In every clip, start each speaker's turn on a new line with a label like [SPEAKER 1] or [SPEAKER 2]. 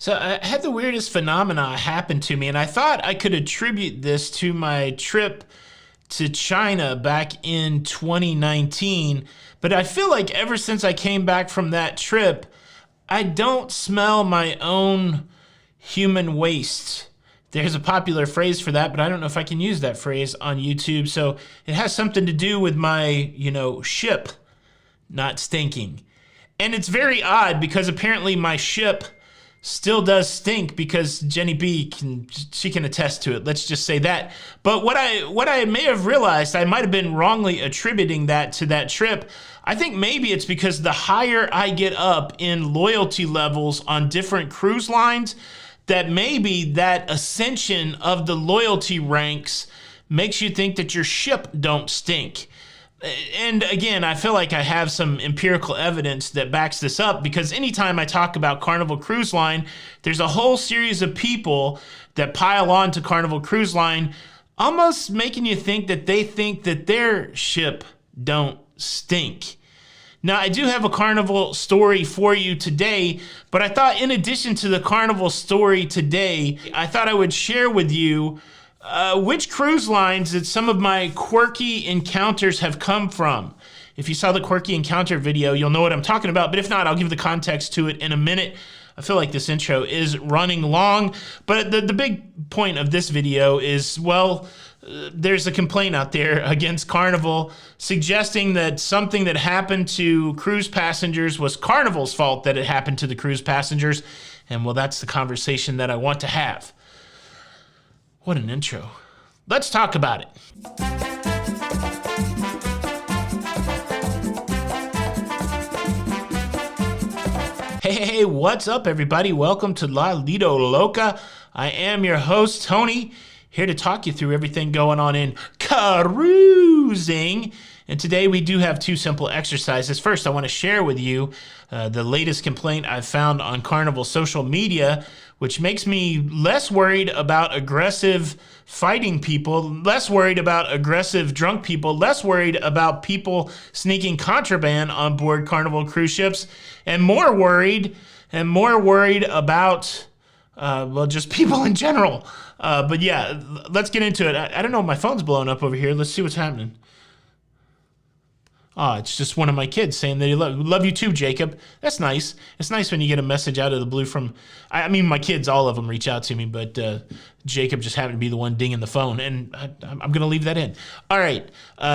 [SPEAKER 1] So I had the weirdest phenomena happen to me, and I thought I could attribute this to my trip to China back in 2019. But I feel like ever since I came back from that trip, I don't smell my own human waste. There's a popular phrase for that, but I don't know if I can use that phrase on YouTube. So it has something to do with my, ship not stinking. And it's very odd because apparently my ship still does stink because Jenny B can attest to it. Let's just say that. But what I may have realized, I might have been wrongly attributing that to that trip. I think maybe it's because the higher I get up in loyalty levels on different cruise lines, that maybe that ascension of the loyalty ranks makes you think that your ship don't stink. And again, I feel like I have some empirical evidence that backs this up because anytime I talk about Carnival Cruise Line, there's a whole series of people that pile on to Carnival Cruise Line, almost making you think that they think that their ship don't stink. Now, I do have a Carnival story for you today, but I thought in addition to the Carnival story today, I thought I would share with you which cruise lines that some of my quirky encounters have come from. If you saw the quirky encounter video, you'll know what I'm talking about, but if not, I'll give the context to it in a minute. I feel like this intro is running long, but the big point of this video is, well, there's a complaint out there against Carnival suggesting that something that happened to cruise passengers was Carnival's fault that it happened to the cruise passengers. And well, that's the conversation that I want to have. What an intro. Let's talk about it. Hey, what's up, everybody? Welcome to La Lido Loca. I am your host, Tony, here to talk you through everything going on in cruising. And today we do have two simple exercises. First, I want to share with you the latest complaint I've found on Carnival social media, which makes me less worried about aggressive fighting people, less worried about aggressive drunk people, less worried about people sneaking contraband on board Carnival cruise ships, and more worried about, just people in general. But yeah, let's get into it. I don't know, my phone's blowing up over here. Let's see what's happening. Oh, it's just one of my kids saying that he love you too, Jacob. That's nice. It's nice when you get a message out of the blue from, I mean, my kids, all of them reach out to me, but Jacob just happened to be the one dinging the phone, and I'm going to leave that in. All right,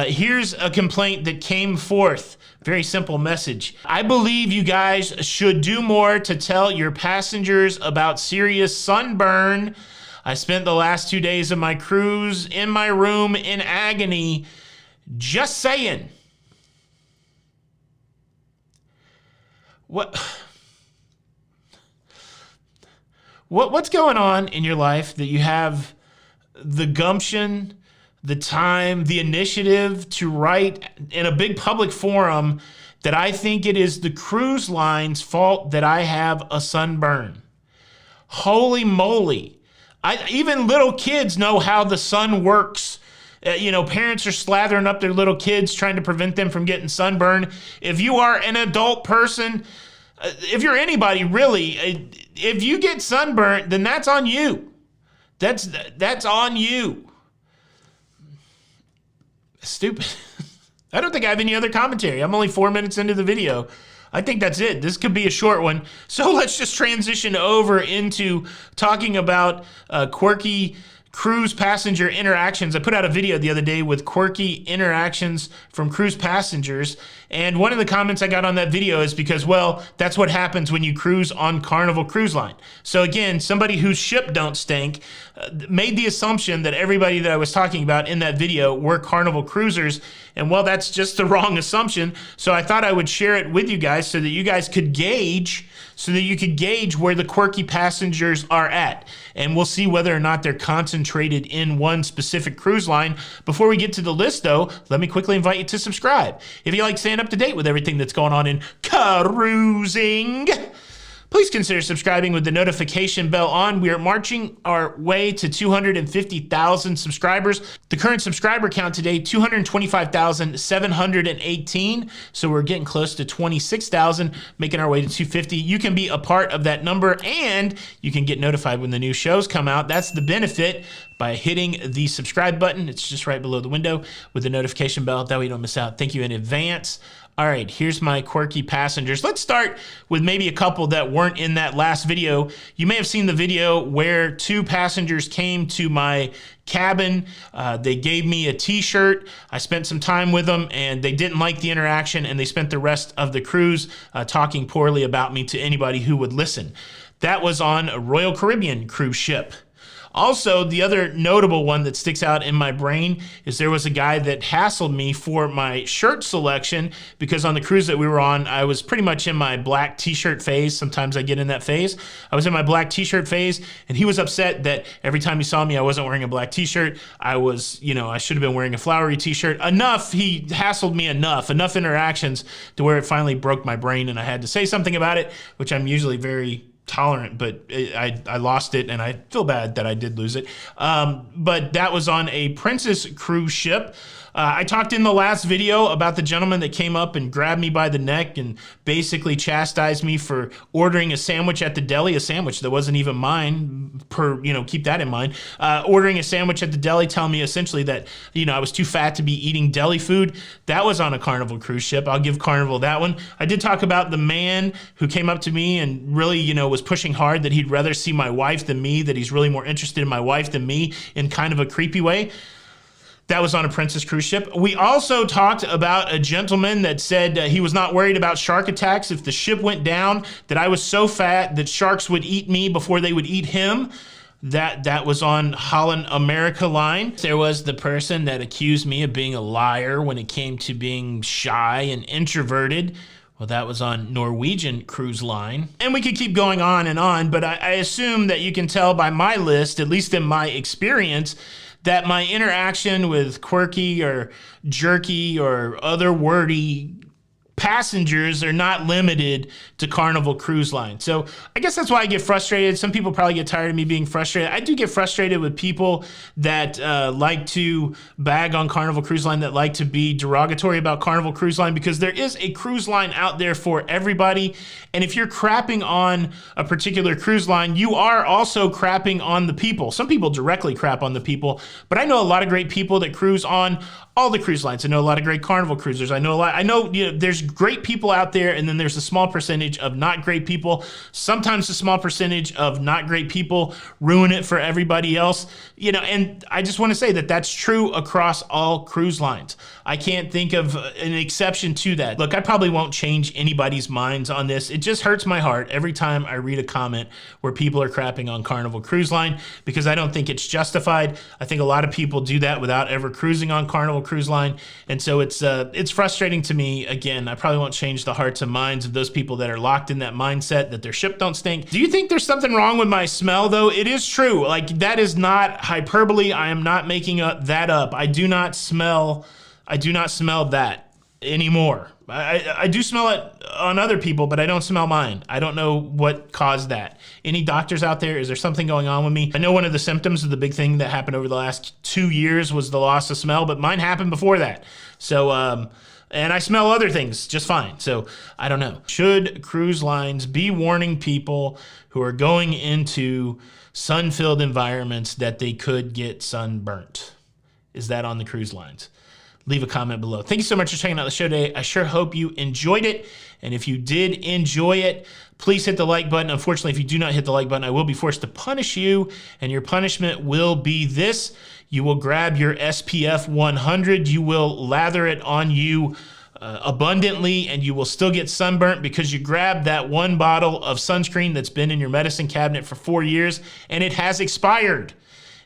[SPEAKER 1] here's a complaint that came forth. Very simple message. I believe you guys should do more to tell your passengers about serious sunburn. I spent the last 2 days of my cruise in my room in agony. Just saying. What's going on in your life that you have the gumption, the time, the initiative to write in a big public forum that I think it is the cruise line's fault that I have a sunburn? Holy moly. Even little kids know how the sun works. Parents are slathering up their little kids trying to prevent them from getting sunburned. If you are an adult person, if you're anybody really, if you get sunburnt, then that's on you. That's on you. Stupid. I don't think I have any other commentary. I'm only 4 minutes into the video. I think that's it. This could be a short one. So let's just transition over into talking about quirky cruise passenger interactions. I put out a video the other day with quirky interactions from cruise passengers, and one of the comments I got on that video is because, well, that's what happens when you cruise on Carnival Cruise Line. So again, somebody whose ship don't stink made the assumption that everybody that I was talking about in that video were Carnival cruisers, and well, that's just the wrong assumption. So I thought I would share it with you guys so that you guys could gauge where the quirky passengers are at. And we'll see whether or not they're concentrated in one specific cruise line. Before we get to the list, though, let me quickly invite you to subscribe if you like staying up to date with everything that's going on in cruising. please consider subscribing with the notification bell on. We are marching our way to 250,000 subscribers. The current subscriber count today, 225,718. So we're getting close to 26,000, making our way to 250. You can be a part of that number and you can get notified when the new shows come out. That's the benefit by hitting the subscribe button. It's just right below the window with the notification bell. That way you don't miss out. Thank you in advance. All right, here's my quirky passengers. Let's start with maybe a couple that weren't in that last video. You may have seen the video where two passengers came to my cabin. They gave me a t-shirt. I spent some time with them and they didn't like the interaction, and they spent the rest of the cruise talking poorly about me to anybody who would listen. That was on a Royal Caribbean cruise ship. Also, the other notable one that sticks out in my brain is there was a guy that hassled me for my shirt selection, because on the cruise that we were on, I was pretty much in my black t-shirt phase. Sometimes I get in that phase. I was in my black t-shirt phase, and he was upset that every time he saw me, I wasn't wearing a black t-shirt. I was, I should have been wearing a flowery t-shirt. He hassled me enough interactions to where it finally broke my brain, and I had to say something about it, which I'm usually very tolerant, but I lost it, and I feel bad that I did lose it. But that was on a Princess cruise ship. I talked in the last video about the gentleman that came up and grabbed me by the neck and basically chastised me for ordering a sandwich at the deli, a sandwich that wasn't even mine, keep that in mind. Ordering a sandwich at the deli, telling me essentially that, I was too fat to be eating deli food. That was on a Carnival cruise ship. I'll give Carnival that one. I did talk about the man who came up to me and really, was pushing hard that he'd rather see my wife than me, that he's really more interested in my wife than me in kind of a creepy way. That was on a Princess cruise ship. We also talked about a gentleman that said he was not worried about shark attacks if the ship went down, that I was so fat that sharks would eat me before they would eat him. That was on Holland America Line. There was the person that accused me of being a liar when it came to being shy and introverted. Well, that was on Norwegian Cruise Line. And we could keep going on, but I assume that you can tell by my list, at least in my experience, that my interaction with quirky or jerky or other wordy passengers are not limited to Carnival Cruise Line. So I guess that's why I get frustrated. Some people probably get tired of me being frustrated. I do get frustrated with people that like to bag on Carnival Cruise Line, that like to be derogatory about Carnival Cruise Line, because there is a cruise line out there for everybody. And if you're crapping on a particular cruise line, you are also crapping on the people. Some people directly crap on the people, but I know a lot of great people that cruise on all the cruise lines. I know a lot of great Carnival cruisers. I know there's great people out there, and then there's a small percentage of not great people. Sometimes a small percentage of not great people ruin it for everybody else. And I just want to say that that's true across all cruise lines. I can't think of an exception to that. Look, I probably won't change anybody's minds on this. It just hurts my heart every time I read a comment where people are crapping on Carnival Cruise Line, because I don't think it's justified. I think a lot of people do that without ever cruising on Carnival Cruise Line, and so it's frustrating to me. Again, I probably won't change the hearts and minds of those people that are locked in that mindset that their ship don't stink. Do you think there's something wrong with my smell, though? It is true. Like, that is not hyperbole. I am not making that up. I do not smell that anymore. I do smell it on other people, but I don't smell mine. I don't know what caused that. Any doctors out there? Is there something going on with me? I know one of the symptoms of the big thing that happened over the last 2 years was the loss of smell, but mine happened before that. So, and I smell other things just fine. So I don't know. Should cruise lines be warning people who are going into sun-filled environments that they could get sunburnt? Is that on the cruise lines? Leave a comment below. Thank you so much for checking out the show today. I sure hope you enjoyed it. And if you did enjoy it, please hit the like button. Unfortunately, if you do not hit the like button, I will be forced to punish you. And your punishment will be this. You will grab your SPF 100. You will lather it on you abundantly, and you will still get sunburnt because you grabbed that one bottle of sunscreen that's been in your medicine cabinet for 4 years, and it has expired.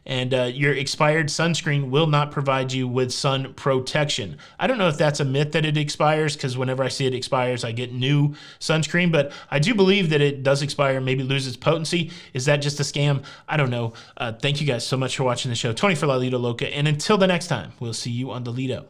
[SPEAKER 1] And your expired sunscreen will not provide you with sun protection. I don't know if that's a myth that it expires, because whenever I see it expires, I get new sunscreen, but I do believe that it does expire, maybe lose its potency. Is that just a scam? I don't know. Thank you guys so much for watching the show. Tony for La Lido Loca, and until the next time, we'll see you on the Lido.